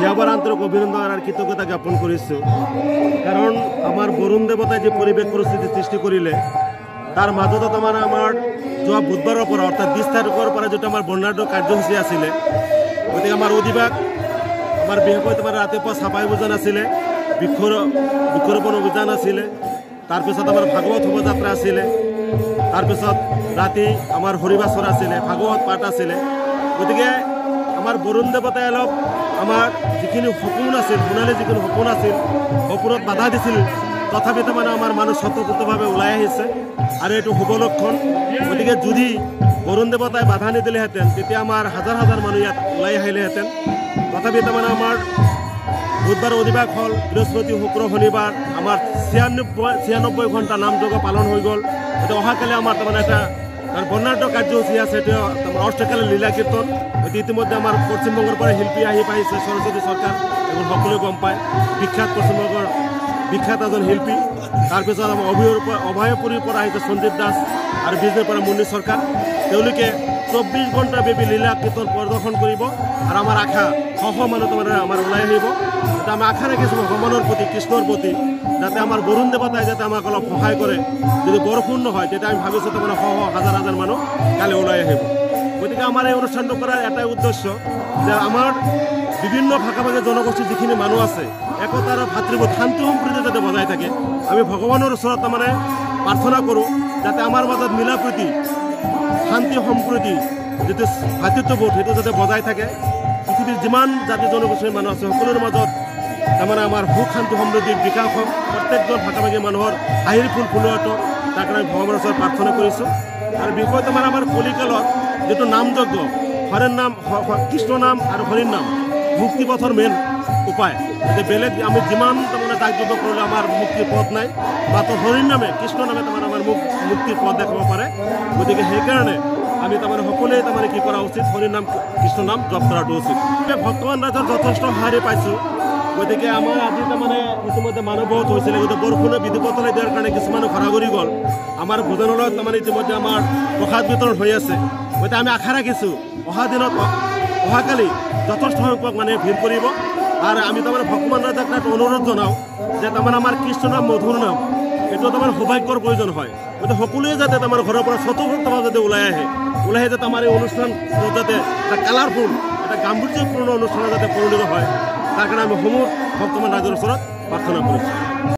ইয়াবার আন্তরিক অভিনন্দন আর কৃতজ্ঞতা জ্ঞাপন করেছো কারণ আমার বরুণ দেবতায় যে পরিবেশ পরিস্থিতি সৃষ্টি করিলে তার মাজতে তোমার আমার যোৱা বুধবাৰৰ পৰা অৰ্থাৎ 20 তাৰিখৰ পৰা যেটা আমাৰ বৰ্ণাঢ্য কাৰ্যসূচী আছিলে গতি আমাৰ অধিবাস আমাৰ বিশেষকৈ তোমাৰ ৰাতিপুৱা চাফাই অভিযান আছিলে বৃক্ষৰোপণ অভিযান আছিলে তাৰপিছত আমাৰ ভাগৱত শোভাযাত্ৰা আছিলে তাৰপিছত ৰাতি আমাৰ হৰিবাসৰ আছিলে ভাগৱত পাঠ আছিলে গতিকে আমার বরুণ দেবতাই অলপ আমার যিখিনি সপোন আছিল সোণালী যিখিনি সপোন আছিল সপোনত বাধা দিছিল তথাপি মানে আমার মানুষ স্বতঃস্ফূৰ্তভাৱে ওলাই আহিছে আর এইটো শুভ লক্ষণ গতিকে যদি বরুণ দেবতাই বাধা নিদিলেহেঁতেন তেতিয়া আমার হাজার হাজার মানুষ ইয়াত ওলাই আহিলেহেঁতেন তথাপি মানে আমার বুধবার অধিবাস হল বৃহস্পতি শুক্র শনিবার আমার 96 ঘণ্টা নামযজ্ঞ পালন হয়ে গেল এটা অহাকালে আমার মানে একটা বর্ণাঢ্য কার্যসূচী আছে এটা অষ্টকালীন লীলা কীর্তন ইতিমধ্যে আমার পশ্চিমবঙ্গের পরে শিল্পী আহি পাইছে সরস্বতী সরকার এবং সকলে গম পায় বিখ্যাত পশ্চিমবঙ্গের বিখ্যাত এজন শিল্পী তাৰপিছত আমাৰ অভয়পুৰীৰ পৰা আহিছে সঞ্জীৱ দাস আৰু বিজেপিৰ পৰা মুন্নী সরকার তেওঁলোকে 24 ঘণ্টা ব্যাপী লীলা কীর্তন প্রদর্শন করব আর আমার আশা শহ মানুষ তোমার আমার ওলাই আহিব এটা আমি আশা রাখিছোঁ ভগৱানৰ প্ৰতি কৃষ্ণৰ প্ৰতি যাতে আমাৰ বৰুণ দেবতাই যাতে আমাক অলপ সহায় কৰে যদি বৰষুণ নহয় তেতিয়া আমি ভাবিছোঁ মানে শহ হাজাৰ হাজাৰ মানুষ কালি ওলাই আহিব গতিকে আমাৰ এই অনুষ্ঠানটো কৰাৰ এটাই উদ্দেশ্য যে আমাৰ বিভিন্ন ভাগে ভাগে জনগোষ্ঠীৰ যিখিনি মানুহ আছে একতাৰ ভাতৃবোধ শান্তি সম্প্ৰীতি যাতে বজাই থাকে আমি ভগৱানৰ ওচৰত মানে প্ৰাৰ্থনা কৰোঁ যাতে আমাৰ মাজত মিলা প্ৰীতি শান্তি সম্প্ৰীতি যিটো ভাতৃত্ববোধ সেইটো যাতে বজাই থাকে পৃথিৱীৰ যিমান জাতি জনগোষ্ঠীৰ মানুহ আছে সকলোৰে মাজত তাৰমানে আমাৰ সুখ শান্তি সমৃদ্ধিৰ বিকাশ হওক প্ৰত্যেকজন ভাগাভাগী মানুহৰ হাঁহিৰ ফুল ফুলোৱাটো তাৰ কাৰণে ভগৱানৰ ওচৰত প্ৰাৰ্থনা কৰিছোঁ আৰু বিশেষকৈ মানে আমাৰ কলিকালত যেটো নামযজ্ঞ হরের নাম কৃষ্ণ নাম আর হরির নাম মুক্তিপথর মেন উপায় যে বেলেগ আমি যিমান মানে দাগযজ্ঞ করলে আমার মুক্তির পথ নাই মাত্র হরির নামে কৃষ্ণ নামে তোমার আমার মুক্তির পথ দেখাব পারে গতিকে সেইকাৰণে আমি তাৰমানে সকলোৱে তাৰমানে কি কৰা উচিত হৰিৰ নাম কৃষ্ণ নাম জপ কৰাটো উচিত ভক্তমান ৰাইজৰ যথেষ্ট সঁহাৰি পাইছোঁ গতিকে আমাৰ আজি তাৰমানে ইতিমধ্যে মানুহ বহুত হৈছিলে গতিকে বৰষুণে বিধিপথলৈ দিয়াৰ কাৰণে কিছুমানে ঘৰাঘৰি গ'ল আমাৰ ভোজনালয়ত তাৰমানে ইতিমধ্যে আমাৰ প্ৰসাদ বিতৰণ হৈ আছে গতিকে আমি আশা ৰাখিছোঁ অহা দিনত অহাকালি যথেষ্ট সংখ্যক মানে ভিৰ কৰিব আৰ আমি তাৰমানে ভগৱান ৰাইজক এটা অনুৰোধ জনাওঁ যে তাৰমানে আমাৰ কৃষ্ণ নাম মধুৰ নাম এইটো তাৰমানে সৌভাগ্যৰ প্ৰয়োজন হয় গতিকে সকলোৱে যাতে তাৰমানে ঘৰৰ পৰা স্বতঃস্ফূৰ্তভাৱে যাতে ওলাই আহে যাতে আমাৰ এই অনুষ্ঠান যাতে এটা কালাৰফুল এটা গাম্ভীৰ্যপূৰ্ণ অনুষ্ঠানত যাতে পৰিণত হয় তাৰ কাৰণে আমি সমূহ ভক্তমান ৰাইজৰ ওচৰত প্ৰাৰ্থনা কৰিছোঁ।